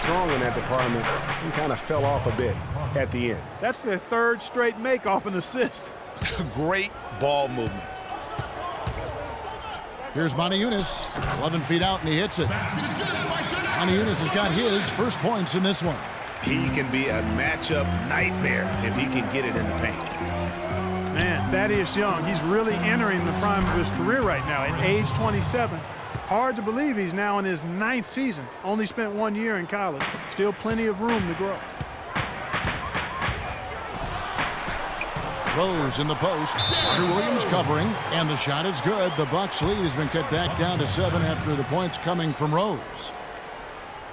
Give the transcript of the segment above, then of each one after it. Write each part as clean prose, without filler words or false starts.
strong in that department and kind of fell off a bit at the end. That's their third straight make off an assist. Great ball movement. Here's Yunus, 11 feet out, and he hits it. Yunus has got his first points in this one. He can be a matchup nightmare if he can get it in the paint. Man, Thaddeus Young, he's really entering the prime of his career right now at age 27. Hard to believe he's now in his 9th season. Only spent 1 year in college. Still plenty of room to grow. Rose in the post. Carter Williams covering, and the shot is good. The Bucks lead has been cut back down to 7 after the points coming from Rose.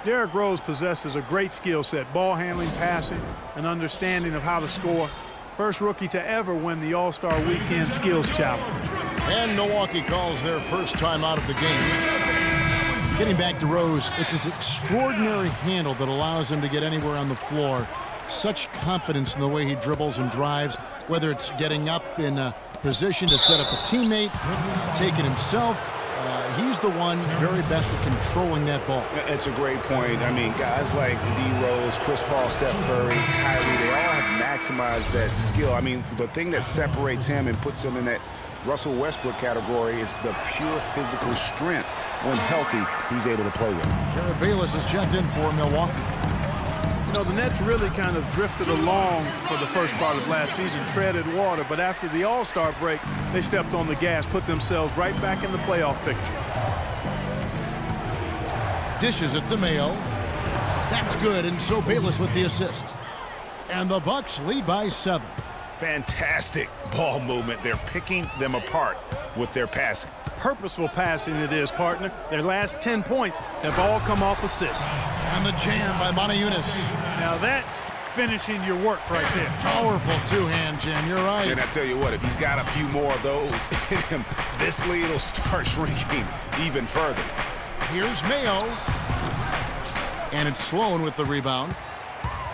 Derrick Rose possesses a great skill set, ball handling, passing, and understanding of how to score. First rookie to ever win the All-Star Weekend Skills Challenge. And Milwaukee calls their first time out of the game. Getting back to Rose, it's his extraordinary handle that allows him to get anywhere on the floor. Such confidence in the way he dribbles and drives, whether it's getting up in a position to set up a teammate, take it himself. He's the one very best at controlling that ball. It's a great point. I mean, guys like D. Rose, Chris Paul, Steph Curry, Kyrie, they all have maximized that skill. I mean, the thing that separates him and puts him in that Russell Westbrook category is the pure physical strength. When healthy, he's able to play with. Jared Bayless has checked in for Milwaukee. You know, the Nets really kind of drifted along for the first part of last season, treaded water, but after the All-Star break, they stepped on the gas, put themselves right back in the playoff picture. Dishes it to Mayo. That's good, and so Bayless with the assist. And the Bucks lead by 7. Fantastic ball movement. They're picking them apart with their passing. Purposeful passing it is, partner. Their last 10 points have all come off assists. And the jam by Yunus. Now that's finishing your work right there. Powerful two-hand jam, you're right. And I tell you what, if he's got a few more of those in him, this lead will start shrinking even further. Here's Mayo. And it's Sloan with the rebound.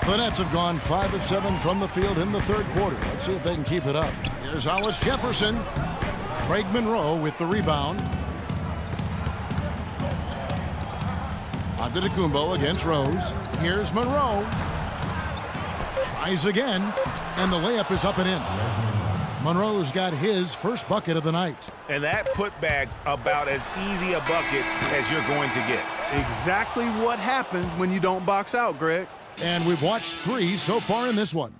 The Nets have gone 5 of 7 from the field in the third quarter. Let's see if they can keep it up. Here's Hollis Jefferson. Craig Monroe with the rebound. Antetokounmpo against Rose. Here's Monroe. Tries again, and the layup is up and in. Monroe's got his first bucket of the night. And that putback about as easy a bucket as you're going to get. Exactly what happens when you don't box out, Greg. And we've watched 3 so far in this one.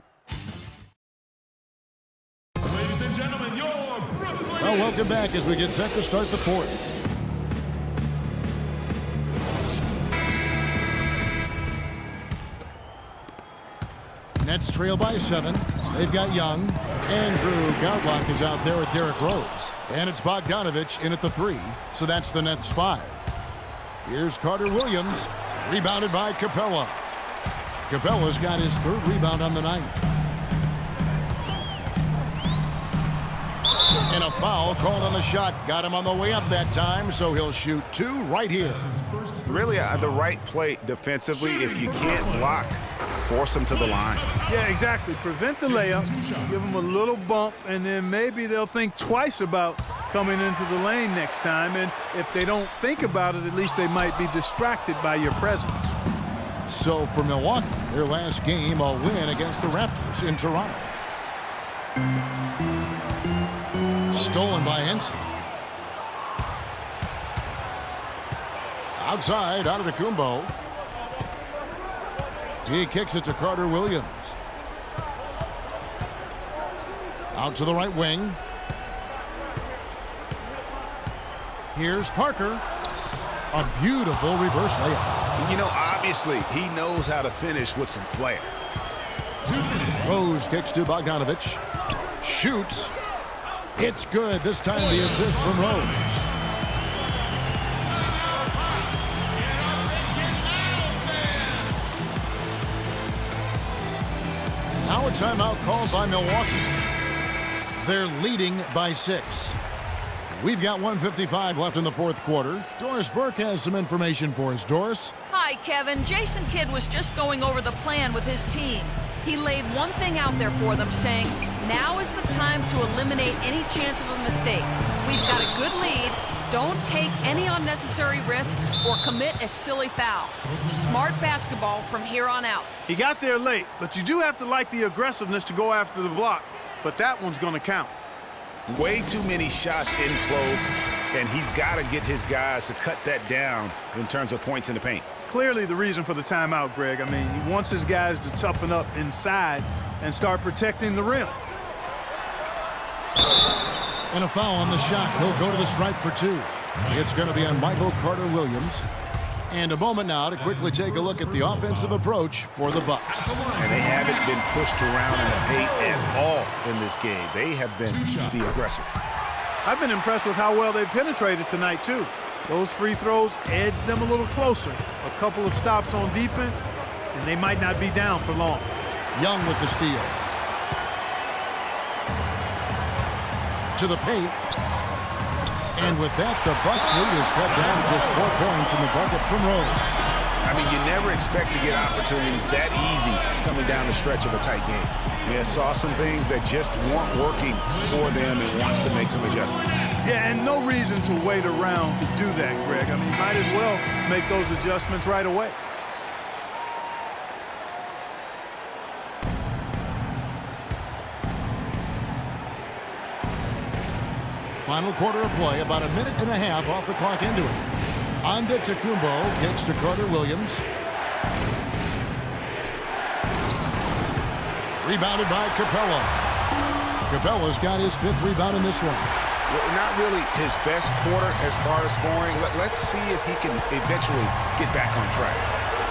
Ladies and gentlemen, your Brooklyn. Well, welcome back as we get set to start the fourth. Nets trail by 7. They've got Young. Andrew Goudlock is out there with Derrick Rose. And it's Bogdanovich in at the 3. So that's the Nets 5. Here's Carter Williams. Rebounded by Capella. Capella's got his 3rd rebound on the night. And a foul called on the shot. Got him on the way up that time, so he'll shoot 2 right here. Really the right play defensively. If you can't block, force them to the line. Yeah, exactly. Prevent the layup, give them a little bump, and then maybe they'll think twice about coming into the lane next time. And if they don't think about it, at least they might be distracted by your presence. So for Milwaukee, their last game, a win against the Raptors in Toronto. Stolen by Henson. Outside, Antetokounmpo. He kicks it to Carter Williams. Out to the right wing. Here's Parker. A beautiful reverse layup. You know, obviously, he knows how to finish with some flair. 2 minutes. Rose kicks to Bogdanovich. Shoots. It's good. This time the assist from Rose. Now a timeout called by Milwaukee. They're leading by 6. We've got 1:55 left in the fourth quarter. Doris Burke has some information for us. Doris? Hi, Kevin. Jason Kidd was just going over the plan with his team. He laid one thing out there for them, saying, now is the time to eliminate any chance of a mistake. We've got a good lead. Don't take any unnecessary risks or commit a silly foul. Smart basketball from here on out. He got there late, but you do have to like the aggressiveness to go after the block. But that one's going to count. Way too many shots in close, and he's got to get his guys to cut that down in terms of points in the paint. Clearly the reason for the timeout, Greg. I mean, he wants his guys to toughen up inside and start protecting the rim. And a foul on the shot. He'll go to the stripe for 2. It's going to be on Michael Carter-Williams. And a moment now to quickly take a look at the offensive approach for the Bucks. And they haven't been pushed around in the paint at all in this game. They have been the aggressors. I've been impressed with how well they've penetrated tonight, too. Those free throws edged them a little closer. A couple of stops on defense, and they might not be down for long. Young with the steal. To the paint. And with that, the Bucks lead is cut down to just 4 points in the bucket from Rose. I mean, you never expect to get opportunities that easy coming down the stretch of a tight game. Yeah, saw some things that just weren't working for them and wants to make some adjustments. Yeah, and no reason to wait around to do that, Greg. I mean, might as well make those adjustments right away. Final quarter of play, about a minute and a half off the clock into it. Antetokounmpo gets to Carter-Williams. Rebounded by Capella. Capella's got his 5th rebound in this one. Well, not really his best quarter as far as scoring. Let's see if he can eventually get back on track.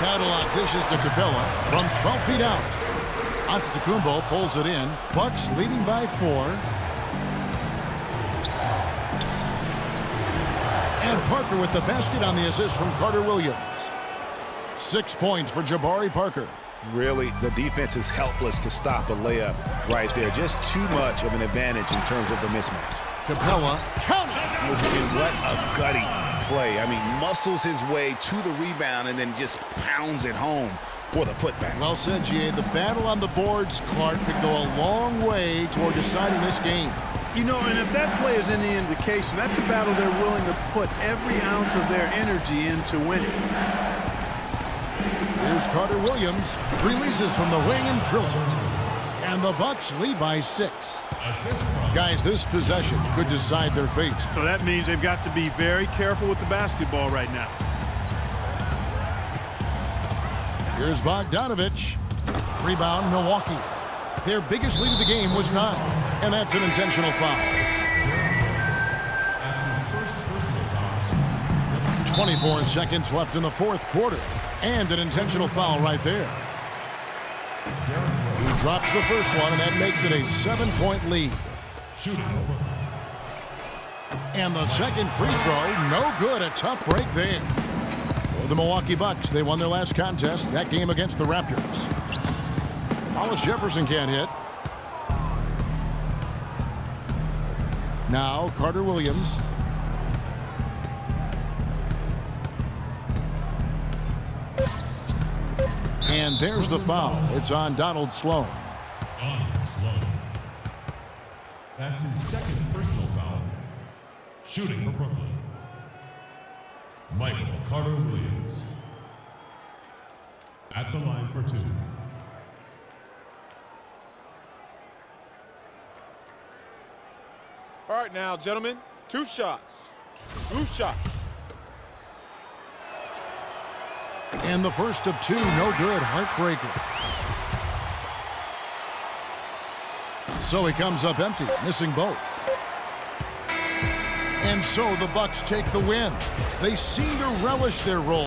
Cadillac dishes to Capella from 12 feet out. Antetokounmpo pulls it in. Bucks leading by 4. And Parker with the basket on the assist from Carter-Williams. 6 points for Jabari Parker. Really, the defense is helpless to stop a layup right there. Just too much of an advantage in terms of the mismatch. Capella counted. And what a gutty play. I mean, muscles his way to the rebound and then just pounds it home for the putback. Well said, G.A. The battle on the boards, Clark, could go a long way toward deciding this game. You know, and if that play is any indication, that's a battle they're willing to put every ounce of their energy into winning. Here's Carter-Williams. Releases from the wing and drills it. And the Bucks lead by 6. Guys, this possession could decide their fate. So that means they've got to be very careful with the basketball right now. Here's Bogdanovich. Rebound, Milwaukee. Their biggest lead of the game was 9. And that's an intentional foul. That's his first personal foul. 24 seconds left in the 4th quarter. And an intentional foul right there. He drops the first one, and that makes it a 7-point lead. Shooting. And the second free throw, no good. A tough break there. For the Milwaukee Bucks, they won their last contest, that game against the Raptors. Hollis Jefferson can't hit. Now Carter-Williams. And there's the foul. It's on Donald Sloan. Donald Sloan. That's his second personal foul. Shooting for Brooklyn. Michael Carter-Williams. At the line for 2. All right now, gentlemen, 2 shots. 2 shots. And the first of 2, no good. Heartbreaker. So he comes up empty, missing both. And so the Bucks take the win. They seem to relish their role.